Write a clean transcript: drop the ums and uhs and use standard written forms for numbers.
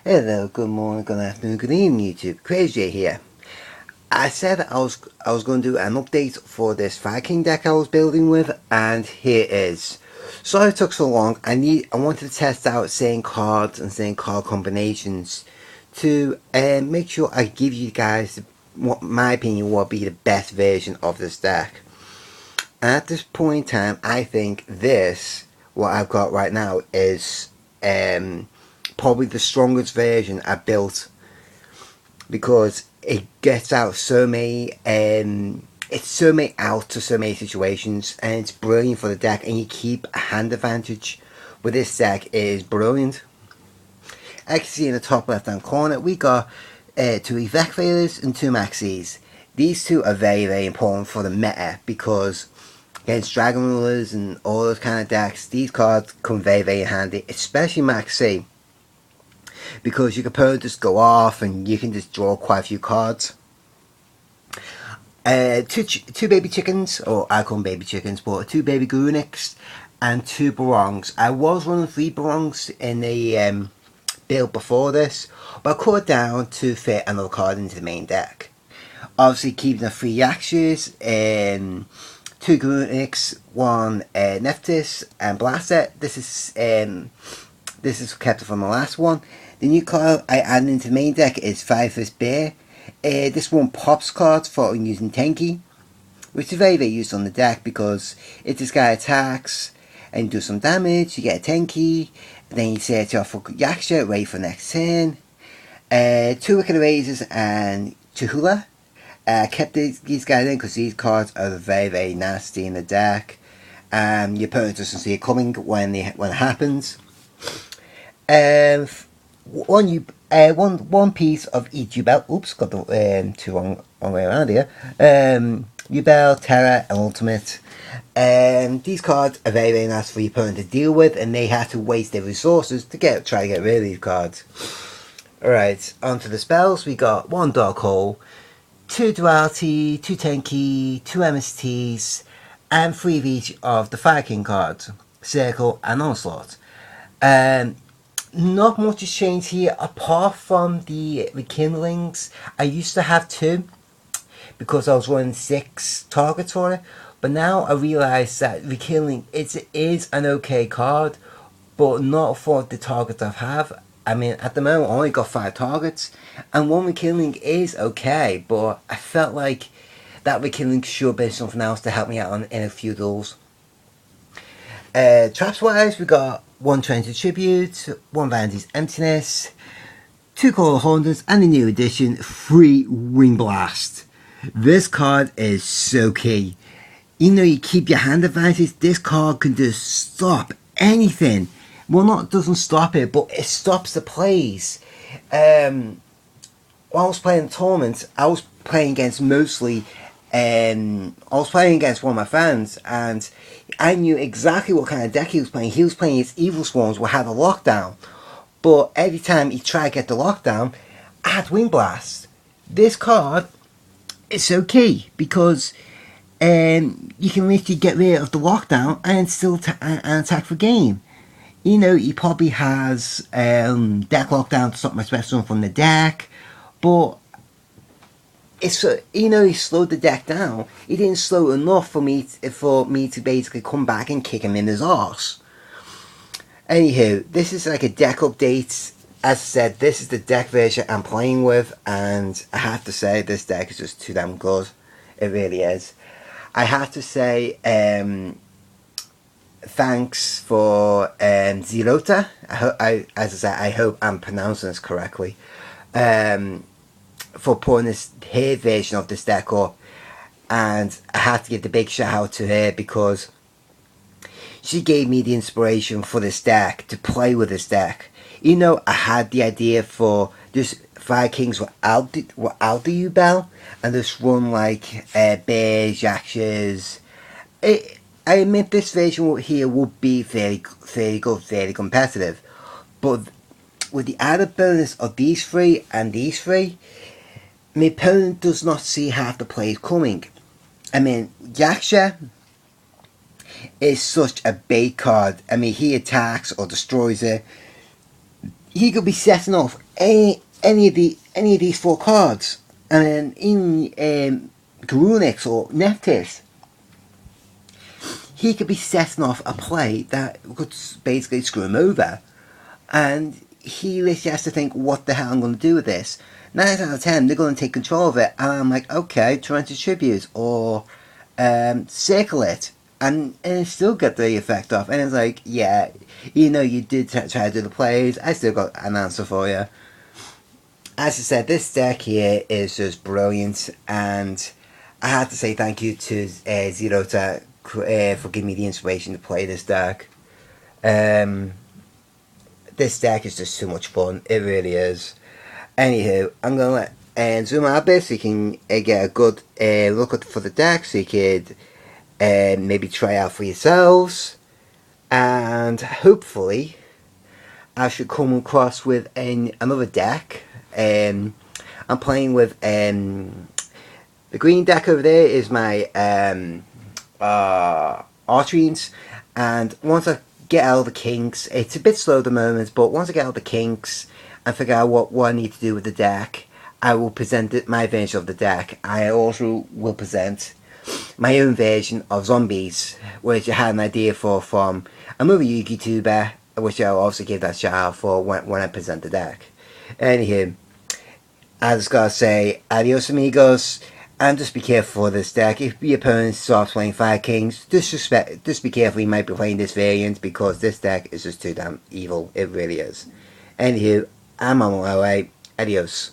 Hello, good morning, good afternoon, good evening, YouTube. Crazy here. I said I was going to do an update for this Viking deck I was building with, and here it is. Sorry it took so long. I wanted to test out certain cards and certain card combinations to make sure I give you guys what my opinion will be the best version of this deck. And at this point in time, I think what I've got right now, is probably the strongest version I built, because it gets out so many it's so many out to so many situations, and it's brilliant for the deck, and you keep a hand advantage with this deck. It is brilliant. As you can see in the top left hand corner, we got 2 Evacuators and 2 Maxis. These two are very, very important for the meta, because against Dragon Rulers and all those kind of decks, these cards come very, very handy, especially Maxi, because your opponent just go off and you can just draw quite a few cards. Two baby chickens, or I call them baby chickens, but 2 baby Grunics and 2 Barongs. I was running 3 Barongs in the build before this, but I cut it down to fit another card into the main deck. Obviously keeping the 3 Yaxes, 2 Grunics, 1 Nephthys and Blaster. This is kept from the last one. The new card I added into the main deck is 5-Fist Bear. This one pops cards for using Tenki, which is very, very useful on the deck, because if this guy attacks and do some damage, you get a Tenki, then you set it off for Yaksha, ready for next turn. 2 Wicked Erasers and Chihula. I kept these guys in because these cards are very, very nasty in the deck. Your opponent doesn't see it coming when it happens. One piece of each Ubel. Oops, got the 2 wrong way around here. Ubel, Terra, and Ultimate. These cards are very, very nice for your opponent to deal with, and they have to waste their resources to try to get rid of these cards. Alright, onto the spells. We got 1 Dark Hole, 2 Duality, 2 Tenki, 2 MSTs, and 3 of each of the Fire King cards, Circle and Onslaught. Not much has changed here, apart from the rekindlings. I used to have 2, because I was running 6 targets for it, but now I realise that rekindling is an okay card, but not for the targets I have. I mean, at the moment I only got 5 targets, and 1 rekindling is okay, but I felt like that rekindling should be something else to help me out in a few duels. Traps wise, we got 1 Trinity Tribute, 1 Vanity's Emptiness, 2 Coral Hunters, and the new addition, 3 Wing Blast. This card is so key. Even though you keep your hand advantage, this card can just stop anything. Well, doesn't stop it, but it stops the plays. While I was playing tournaments, I was playing against mostly I was playing against one of my friends, and I knew exactly what kind of deck he was playing. He was playing his Evil Swarms, will have a lockdown, but every time he tried to get the lockdown, I had Wing Blast. This card is so key, because you can literally get rid of the lockdown and still attack for game. You know, he probably has deck lockdown to stop my special from the deck, but he slowed the deck down. He didn't slow enough for me to basically come back and kick him in his arse. Anywho, this is like a deck update. As I said, this is the deck version I'm playing with, and I have to say this deck is just too damn good. It really is. I have to say thanks for Zilota. I hope I'm pronouncing this correctly. For putting her version of this deck up, and I have to give the big shout out to her, because she gave me the inspiration for this deck, to play with this deck. I had the idea for just Fire Kings without the Ubel, and just run like Bears, Yaxes. I admit this version here would be very, very good, very competitive, but with the added bonus of these 3 and these 3, my opponent does not see half the plays coming. I mean, Yaksha is such a bait card. I mean, he attacks or destroys it. he could be setting off any of these four cards, and then in Garunix or Nephthys, he could be setting off a play that could basically screw him over, and he literally has to think, what the hell I'm going to do with this. 9 out of 10, they're going to take control of it, and I'm like, okay, Torrential Tribute or Circle It, and still get the effect off. And it's like, yeah, you know, you did try to do the plays, I still got an answer for you. As I said, this deck here is just brilliant, and I have to say thank you to Zero to for giving me the inspiration to play this deck. This deck is just so much fun, it really is. Anywho, I'm going to let zoom out a bit so you can get a good look for the deck, so you could maybe try out for yourselves, and hopefully I should come across with another deck. I'm playing with the green deck over there is my Archeries, and once I get out of the kinks, it's a bit slow at the moment, but once I get out of the kinks and figure out what I need to do with the deck, I will present my version of the deck. I also will present my own version of Zombies, which I had an idea for from another YouTuber, which I'll also give that shout out for when I present the deck. Anywho, I just gotta say, adios amigos, and just be careful for this deck. If your opponent starts playing Fire Kings, just be careful, you might be playing this variant, because this deck is just too damn evil, it really is. Anywho, I'm on my way, adios.